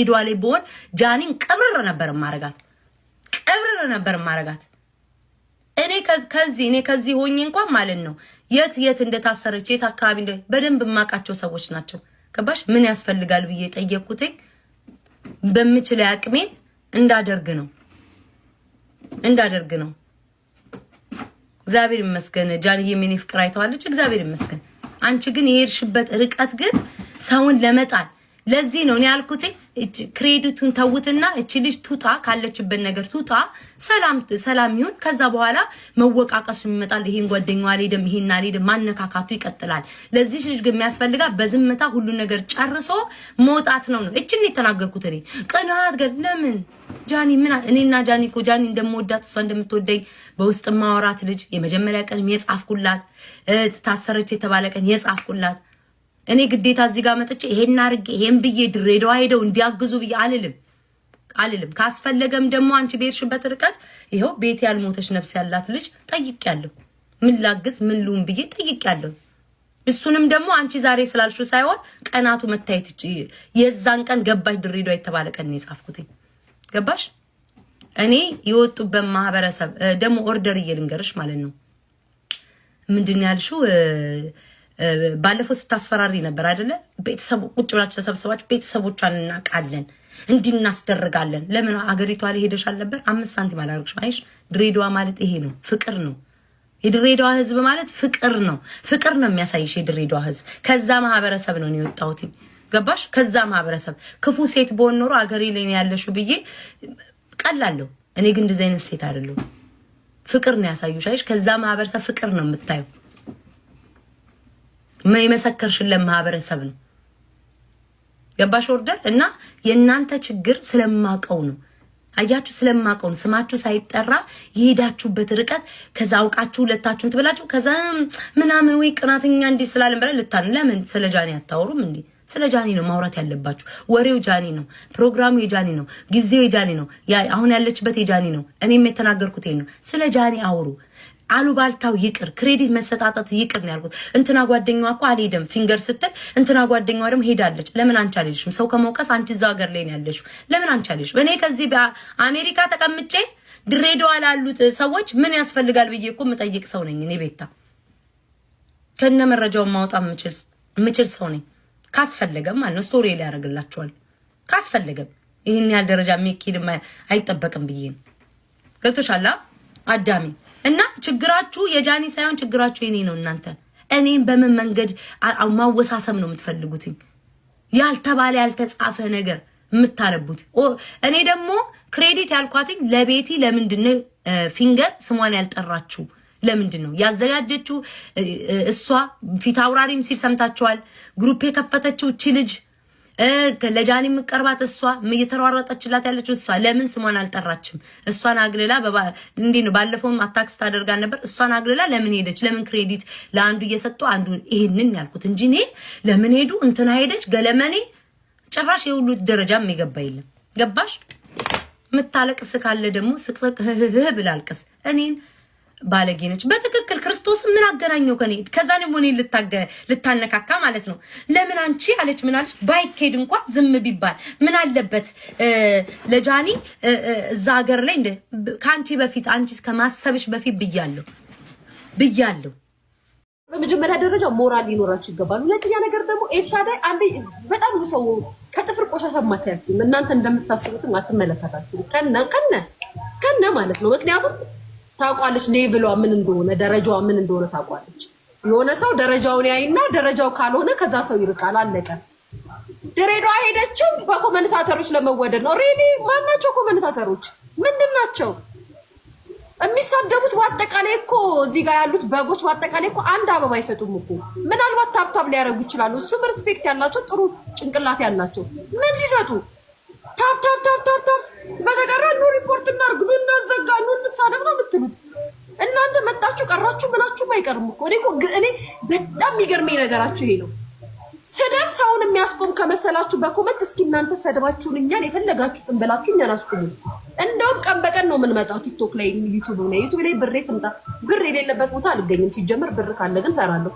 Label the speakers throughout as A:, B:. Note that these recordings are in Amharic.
A: ሄዷል ቦን ጃኒን ቀብረረ ነበር ማረጋት እኔ ከዚህ ሆኜ እንኳን ማለት ነው የት እንደታሰረች የት አካባቢ በደንብ ማቃቸው ሰዎች ናቸው ከባሽ ምን ያስፈልጋል ብዬ ጠየቅኩት በሚችል አቅሜ እንዳደርግ ነው እግዚአብሔር ይመስገን ጃኒዬ ምን ይፍቅር አይተዋለች እግዚአብሔር ይመስገን አንቺ ግን የሄድሽበት ርቀት ግን ሰውን ለመጣል ለዚህ ነው ያልኩት ክሬዲቱን ተውትና እቺ ልጅ ቱታ ካለችበት ነገር ቱታ ሰላም ይሁን ከዛ በኋላ መወቃቀሱ ይመጣል ይሄን ጓደኛው አልሄደም ይሄን አልሄደም ማነካካቱ ይቀጥላል ለዚህ ልጅ ግን የሚያስፈልጋ በዝምታ ሁሉ ነገር ጨርሶ መውጣት ነው እቺን የተናገርኩት እኔ ቀናት ገር ለምን ጃኒ ምን እኔና ጃኒ እኮ ጃኒ እንደምወዳት እሷ እንደምትወደኝ በውስጥ ማወራት ልጅ የመጀመሪያ ቀን የጻፍኩላት ታሰረች የተባለ ቀን የጻፍኩላት እኔ ግዴታ እዚህ ጋር መጥቼ ይሄን አርግ ይሄን ብዬ ድሬዳዋ ሄደው እንዲያግዙ ብዬ አልልም ካስፈለገም ደግሞ አንቺ ቤርሽበት ርቀት ይሄው ቤት ያልሞተች ነፍስ ያላት ልጅ ጠይቄያለሁ ምን ላግዝ ምን ሉም ብዬ ጠይቄያለሁ እሱንም ደግሞ አንቺ ዛሬ ስላልሽው ሳይሆን ቀናቱ መታየት የዛን ቀን ገባሽ ድሬዳዋ የተባለ ቀን የጻፍኩት ገባሽ እኔ የወጡበት ማህበረሰብ ደግሞ ኦርደር እየልንገርሽ ማለት ነው ምንድን ያልሽው ባለፈው ስታስፈራሪ ነበር አይደለ ቤተሰቡ ቁጭ ብላችሁ ተሰብስባችሁ ቤተሰቦቿን እናቃለን እንዲናስደርጋለን ለምን አገሪቷ ላይ ሄደሻል ነበር 5 ሳንቲም አላርግሽ ማይሽ ድሬዳዋ ማለት ይሄ ነው ፍቅር ነው የድሬዳዋ ህዝብ ማለት ፍቅር ነው የሚያሳይሽ የድሬዳዋ ህዝብ ከዛ ማህበረሰብ ነው የወጣሁት ገባሽ ከዛ ማህበረሰብ ክፉ ሴት በሆነ ኖሮ አገሬ ላይ ያለሽው ብዬ ቀላለሁ እኔ ግን እንደዚህ አይነት ሴት አይደለሁ ፍቅር ነው ያሳዩሽ አይሽ ከዛ ማህበረሰብ ፍቅር ነው የምታዩ ማይመሰከርሽለም ማህበረሰብ ነው ገባሽ ኦርደር እና የናንተ ችግር ስለማቀው ነው አያችሁ ስለማቀው ስማችሁ ሳይጠራ ይሄዳችሁበት ርቀት ከዛ አውቃችሁ ሁለታችሁን ትበላችሁ ከዛ ምናምን ወይ ቅናተኛ እንዴ ስላልን በለ ልታን ለምን ስለ ጃኒ አታወሩም እንዴ ስለ ጃኒ ነው ማውራት ያለባችሁ ወሬው ጃኒ ነው ፕሮግራሙ የጃኒ ነው ጊዜው የጃኒ ነው አሁን ያለችበት የጃኒ ነው እኔም የተናገርኩት ነው ስለ ጃኒ አውሩ አሉባልታው ይቅር ክሬዲት መሰጣጣቱ ይቅር ነው ያልኩት እንትና ጓደኛዋ እኮ አልሄደም ፊንገር ስትል እንትና ጓደኛዋ ደግሞ ሄዳለች ለምን አንቺ አልሄድሽም ሰው ከመውቀስ አንቺ እዛው ሀገር ላይ ነው ያለሽው ለምን አንቺ አልሄድሽም እኔ ከዚህ በአሜሪካ ተቀምጬ ድሬዳዋ ላሉት ሰዎች ምን ያስፈልጋል ብዬ እኮ መጠየቅ ሰው ነኝ እኔ ቤታ ከነ መረጃው ማውጣት ምችል ሰው ነኝ ካስፈልገም ማለት ነው ስቶሪ ላይ ያደርግላችኋል ካስፈልገም ይሄን ያህል ደረጃ የሚኪድ አይጠበቅም ብዬ ነው ገብቶሻል አዳሚ እና ችግራችሁ የጃኒ ሳይሆን ችግራችሁ የኔ ነው እናንተ እኔን በምን መንገድ ማወሳሰብ ነው የምትፈልጉት ያልተባለ ያልተጻፈ ነገር የምታረቡት እኔ ደግሞ ክሬዲት ያልኳትኝ ለቤቲ ለምንድነው ፊንገር ስሟን ያልጠራችሁ ለምንድነው ያዘጋጀችው እሷ ፊት አውራሪም ሲል ሰምታችኋል ግሩፕ የከፈተችው እቺ ልጅ ለጃኒ መቀርባት እሷ እየተሯሯጠችላት ያለችው እሷ ለምን ስሟን አልጠራችም እሷን አግለላ እንዴ ነው ባለፈው አታክስ ታደርጋ ነበር እሷን አግለላ ለምን ሄደች ለምን ክሬዲት ለአንዱ እየሰጡ አንዱ ይሄንን ያልኩት እንጂ እኔ ለምን ሄዱ እንትና ሄደች ገለመኔ ጭራሽ የሁሉ ደረጃም ይገባ የለም ገባሽ ምታለቅስ ካለ ደግሞ ስቅስቅ ብላልቅስ እኔን ባለጌ ነች በትክክል ክርስቶስ ምን አገናኘው ከኔ ከዛ ነው ሞኔ ልታነካካ ማለት ነው ለምን አንቺ አለች ምን አለች ባይኬድ እንኳን ዝም ቢባል ምን አለበት ለጃኒ እዛ ሀገር ላይ እንደ ካንቺ በፊት አንቺ ከማሰብሽ በፊት ብያለሁ
B: በመጀመሪያ ደረጃ ሞራል ሊኖራችሁ ይገባል ሁለተኛ ነገር ደግሞ ኤልሻዳይ አንዴ በጣም ነው ሰው ከጥፍር ቆሻሻ ማታያችሁ እናንተ እንደምታስቡት አትመለከታችሁ ከነ ማለት ነው ምክንያቱም ታቋለች ሌቭሏ ምን እንደሆነ ደረጃዋ ምን እንደሆነ ታቋለች የሆነ ሰው ደረጃውን ያይና ደረጃው ካልሆነ ከዛ ሰው ይርቃል አለቀ ድሬዳዋ ሄደችው በኮሜንታተሮች ለመወደድ ነው ሪሊ ማናቸው ኮሜንታተሮች ምንድናቸው የሚሳደቡት በአጠቃላይ እኮ እዚህ ጋር ያሉት በጎች በአጠቃላይ እኮ አንድ አበባ አይሰጡም እኮ ምናልባት ታብታብ ሊያደርጉ ይችላሉ እሱም ሪስፔክት ያላቸው ጥሩ ጭንቅላት ያላቸው ምን ሲሰጡ ታብ በተቀራ ኑ ሪፖርት እናርግ ኑ እናዘጋ ኑ እንሳደብ ነው የምትሉት እናንተ መጣችሁ ቀራችሁ ብላችሁም አይቀርም እኮ እኔ በጣም የሚገርመኝ ነገራችሁ ይሄ ነው ስደብ ሰውን የሚያስቆም ከመሰላችሁ በኮመንት እስኪ እናንተ ሰደባችሁን እኛን የፈለጋችሁትን ብላችሁ እኛን አስቆሙ እንደውም ቀን በቀን ነው የምንመጣው ቲክቶክ ላይ ዩቲዩብ ላይ ብሬ ትምጣ ብር የሌለበት ቦታ አልገኝም ሲጀመር ብር ካለ ግን ሰራለሁ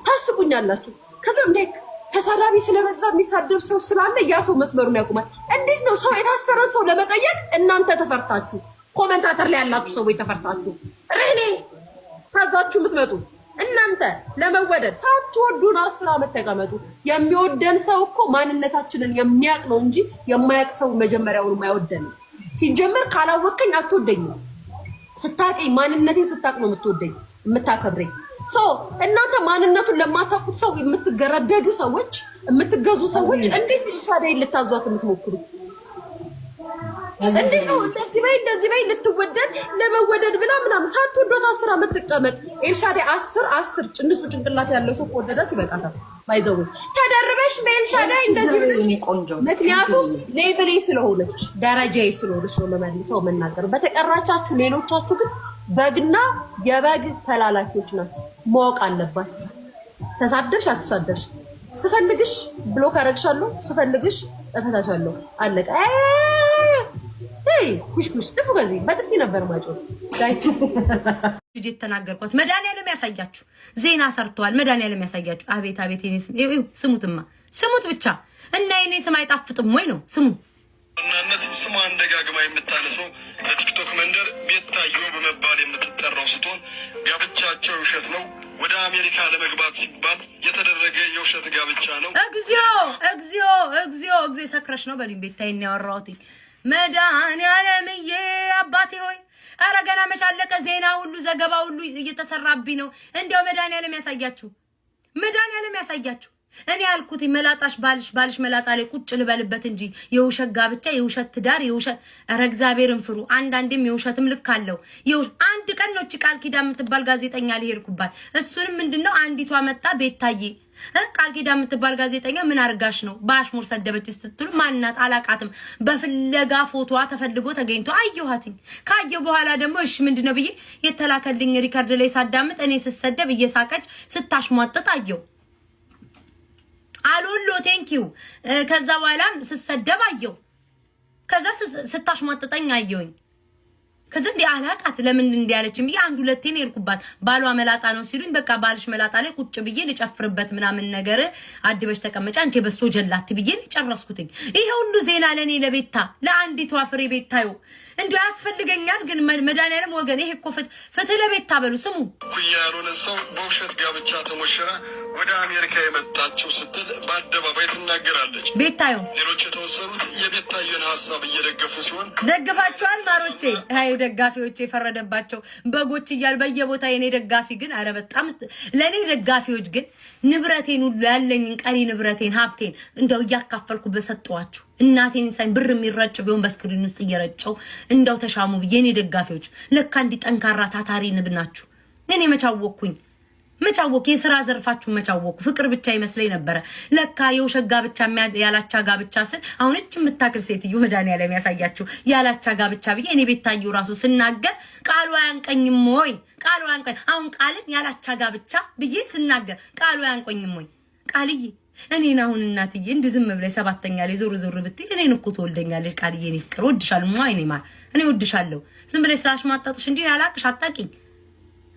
B: ታስቁኛላችሁ ከዛም ላይ ተሳዳቢ ስለበዛ የሚሳደብ ሰው ስላለ ያ ሰው መስመሩን ያቆማል። እንዴት ነው ሰው የታሰረ ሰው ለመጠየቅ እናንተ ተፈርታችሁ፣ ኮሜንታተር ላይ ያላችሁ ሰዎች ተፈርታችሁ ሬኔ ታዛችሁ የምትመጡ እናንተ ለመወደድ ሳትወዱን 10 ዓመት ተቀመጡ። የሚወደን ሰው እኮ ማንነታችንን የሚያውቅ ነው እንጂ የማያውቅ ሰው መጀመሪያውን የማይወደን። ሲጀመር ካላወቀኝ አትወደኝም። ስታውቀኝ ማንነቴን ስታውቅ ነው የምትወደኝ የምታከብረኝ። እናንተ ማንነቱን ለማታውቁት ሰው የምትገረደዱ ሰዎች፣ የምትገዙ ሰዎች እንዴት ኤልሻዳይ ልታዟት የምትሞክሩት? እንዴት ነው እንደዚህ በይ ልትወደድ ለመወደድ ብላ ምናምን ሳትወዷት 10 ዓመት ትቀመጥ። ኤልሻዳይ 10 ጭንሱ ጭንቅላት ያለው ሰው ወደዳት ይበቃታል። ባይዘው ተደርበሽ በኤልሻዳይ እንደዚህ ቆንጆ፣ ምክንያቱም ሌቭሌ ስለሆነች ደረጃዬ ስለሆነች ነው ለማንኛው መናገር። በተቀራቻችሁ ሌሎቻችሁ ግን በግና የበግ ተላላኪዎች ናችሁ። ማወቅ አለባችሁ። ተሳደብሽ አትሳደብሽ፣ ስፈልግሽ ብሎክ አረግሻለሁ፣ ስፈልግሽ እፈታሻለሁ። አለቀ። ኩሽኩሽ ጥፉ። ከዚህ በጥፊ ነበር ማጮህ ጋይስ። ልጅ የተናገርኳት መድኃኒዓለም ያሳያችሁ። ዜና ሰርተዋል። መድኃኒዓለም ያሳያችሁ። አቤት አቤት። የኔ ስም ስሙትማ፣ ስሙት ብቻ እና የኔ ስም አይጣፍጥም ወይ ነው ስሙ።
C: እናነት ስሟን ደጋግማ የምታነሰው በቲክቶክ መንደር ቤታዮ በመባል የምትጠራው ስትሆን ጋብቻቸው ውሸት ነው። ወደ አሜሪካ ለመግባት ሲባል የተደረገ የውሸት ጋብቻ ነው። እግዚኦ
A: እግዚኦ እግዚኦ እግዚኦ። ሰክረሽ ነው በሉኝ። ቤታዬን ያወራሁት መድኃኒዓለምዬ አባቴ ሆይ፣ ኧረ ገና መቻለቀ። ዜና ሁሉ ዘገባ ሁሉ እየተሰራብኝ ነው። እንዲያው መድኃኒዓለም ያሳያችሁ፣ መድኃኒዓለም ያሳያችሁ። እኔ ያልኩት መላጣሽ ባልሽ መላጣ ላይ ቁጭ ልበልበት እንጂ የውሸት ጋብቻ፣ የውሸት ትዳር፣ የውሸት ኧረ እግዚአብሔርን ፍሩ። አንዳንዴም የውሸትም ልክ አለው። አንድ ቀን ነው ቃል ኪዳን የምትባል ጋዜጠኛ ሊሄድኩባት። እሱንም ምንድነው አንዲቷ መጣ ቤታዬ ቃል ኪዳን የምትባል ጋዜጠኛ ምን አርጋሽ ነው በአሽሙር ሰደበች ስትሉ ማናት አላቃትም። በፍለጋ ፎቶዋ ተፈልጎ ተገኝቶ አየኋትኝ። ካየሁ በኋላ ደግሞ እሺ ምንድነው ብዬ የተላከልኝ ሪካርድ ላይ ሳዳምጥ እኔ ስሰደብ እየሳቀች ስታሽሟጥጥ አየሁ። አሎሎ ቴንኪው። ከዛ በኋላ ስሰደብ አየሁ። ከዛ ስታሽሟጥጠኝ አየሁኝ። ከዛ እንዴ አላቃት ለምን እንዲያለችም ብዬ አንድ ሁለቴ ነው የሄድኩባት። ባሏ መላጣ ነው ሲሉኝ በቃ ባልሽ መላጣ ላይ ቁጭ ብዬ ልጨፍርበት ምናምን ነገር አድበሽ ተቀመጫ እንዴ በሶ ጀላት ብዬ ጨረስኩትኝ። ይሄ ሁሉ ዜና ለኔ ለቤታ ለአንዲቷ ፍሬ ቤታዩ እንዴ ያስፈልገኛል። ግን መድኃኒዓለም ወገን ይሄ እኮ ፍትህ ለቤታ በሉ ስሙ።
C: ኩያ ያልሆነ ሰው በውሸት ጋብቻ ተሞሽራ ወደ አሜሪካ የመጣችው ስትል በአደባባይ ትናገራለች።
A: ቤታዩ ሌሎች
C: የተወሰኑት የቤታየን ሀሳብ እየደገፉ ሲሆን
A: ደግፋቸዋል። ማሮቼ አይ ደጋፊዎች የፈረደባቸው በጎች እያል በየቦታ የኔ ደጋፊ ግን አረ በጣም ለኔ ደጋፊዎች ግን ንብረቴን ሁሉ ያለኝን ቀሪ ንብረቴን ሀብቴን እንደው እያካፈልኩ በሰጠዋችሁ እናቴን ሳይን ብር የሚረጭ ቢሆን በስክሪን ውስጥ እየረጨው እንደው ተሻሙ የኔ ደጋፊዎች ለካ እንዲ ጠንካራ ታታሪ ንብናችሁ። እኔ መቻወኩኝ የስራ ዘርፋችሁ መቻወኩ ፍቅር ብቻ ይመስለኝ ነበር። ለካ የውሸት ጋብቻ ያላቻ ጋብቻ ስል አሁን እቺ የምታክል ሴትዮ መድኃኒዓለም ያሳያችሁ ያላቻ ጋብቻ ብዬ እኔ ቤታዩ ራሱ ስናገር ቃሉ አያንቀኝም ወይ? ቃሉ አያንቀኝ። አሁን ቃልን ያላቻ ጋብቻ ብዬ ስናገር ቃሉ አያንቀኝም ወይ? ቃልዬ እኔን አሁን እናትዬ እንድ ዝም ብለሽ ሰባተኛ ላይ ዞር ብትይ እኔን እኮ ትወልደኛለሽ። ቃልዬ እኔ ፍቅር ወድሻለሁ። ማይ እኔ ማር እኔ ወድሻለሁ። ዝም ብለሽ ስላሽማጣጥሽ እንዴ ያላቅሽ አጣቂኝ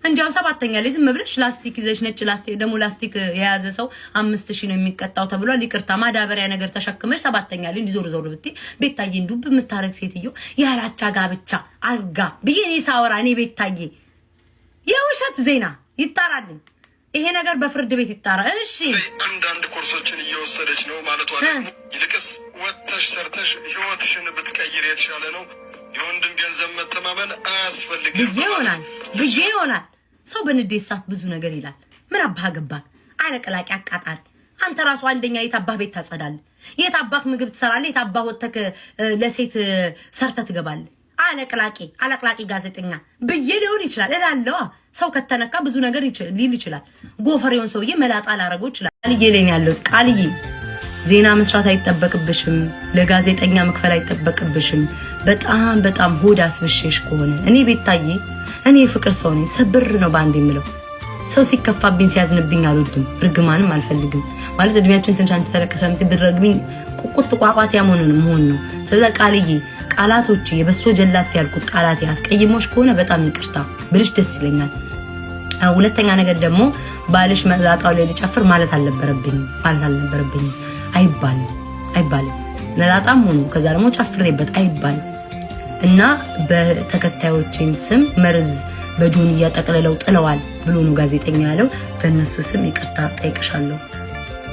A: እንዲያው ሰባተኛ ላይ ዝም ብለሽ ላስቲክ ይዘሽ ነጭ ላስቲክ ደግሞ ላስቲክ የያዘ ሰው 5000 ነው የሚቀጣው ተብሏል። ይቅርታ ማዳበሪያ ነገር ተሸክመሽ ሰባተኛ ላይ ዞር ብትይ ቤታዬ እንዱብ የምታረግ ሴትዮ ያላቻ ጋብቻ አርጋ ብዬ እኔ ሳወራ እኔ ቤታዬ የውሸት ዜና ይጣራልኝ። ይሄ ነገር በፍርድ ቤት ይጣራ። እሺ
C: አንዳንድ ኮርሶችን እየወሰደች ነው ማለቷ ደግሞ ይልቅስ ወጥተሽ ሰርተሽ ህይወትሽን ብትቀይር የተሻለ ነው። የወንድም ገንዘብ መተማመን አያስፈልግም
A: ብዬ ይሆናል። ሰው በንዴት ሰዓት ብዙ ነገር ይላል። ምን አባህ ገባህ? አለቅላቂ አቃጣል። አንተ ራሱ አንደኛ የታባህ ቤት ታጸዳለህ፣ የታባህ ምግብ ትሰራለህ፣ የታባህ ወተክ ለሴት ሰርተ ትገባለህ። አለቅላቂ ጋዜጠኛ ብዬ ሊሆን ይችላል እላለዋ። ሰው ከተነካ ብዙ ነገር ሊል ይችላል። ጎፈሬውን ሰውዬ መላጣ ላረገው ይችላል። ቃልዬ ላይ ነው ያለው። ቃልዬ ዜና መስራት አይጠበቅብሽም፣ ለጋዜጠኛ መክፈል አይጠበቅብሽም። በጣም ሆድ አስብሽሽ ከሆነ እኔ ቤታዬ እኔ ፍቅር ሰው ነኝ። ሰብር ነው ባንድ የምለው። ሰው ሲከፋብኝ ሲያዝንብኝ አልወድም። ርግማንም አልፈልግም። ማለት እድሜያችን ትንሽ አንተ ተረከሰም ትብረግብኝ ቁቁት ቋቋት ያመሆኑን መሆን ነው። ስለዚህ ቃልዬ ቃላቶች የበሶ ጀላት ያልኩት ቃላት ያስቀይሞሽ ከሆነ በጣም ይቅርታ ብልሽ ደስ ይለኛል። ሁለተኛ ነገር ደግሞ ባልሽ መላጣው ላይ ሊጨፍር ማለት አልነበረብኝም አይባልም መላጣም ሆኖ ከዛ ደግሞ ጨፍሬበት አይባልም እና በተከታዮቼም ስም መርዝ በጆንያ ጠቅልለው ጥለዋል ብሎ ነው ጋዜጠኛ ያለው በእነሱ ስም ይቅርታ ጠይቅሻለሁ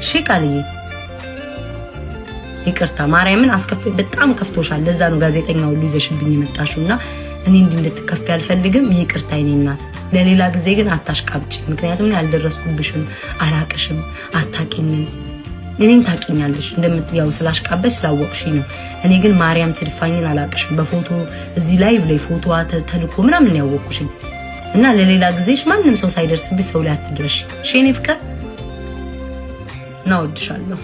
A: እሺ ቃልዬ ይቅርታ ማርያምን አስከፍ በጣም ከፍቶሻል ለዛ ነው ጋዜጠኛው ሁሉ ይዘሽብኝ መጣሽውና እኔ እንድትከፍ ያልፈልግም ይቅርታ የኔ እናት ለሌላ ጊዜ ግን አታሽቃብጪ ምክንያቱም እኔ አልደረስኩብሽም አላቅሽም አታቂኝም እኔን ታቂኛለሽ እንደምትያው ስላሽቃበሽ ስላወቅሽኝ ነው እኔ ግን ማርያም ትድፋኝን አላቅሽም በፎቶ እዚህ ላይ ብለ ፎቶዋ ተልኮ ምናምን ያወቅሽኝ እና ለሌላ ጊዜሽ ማንንም ሰው ሳይደርስብሽ ሰው ላይ አትድረሽ እሺ እኔ ፍቅር ናውድሻለሁ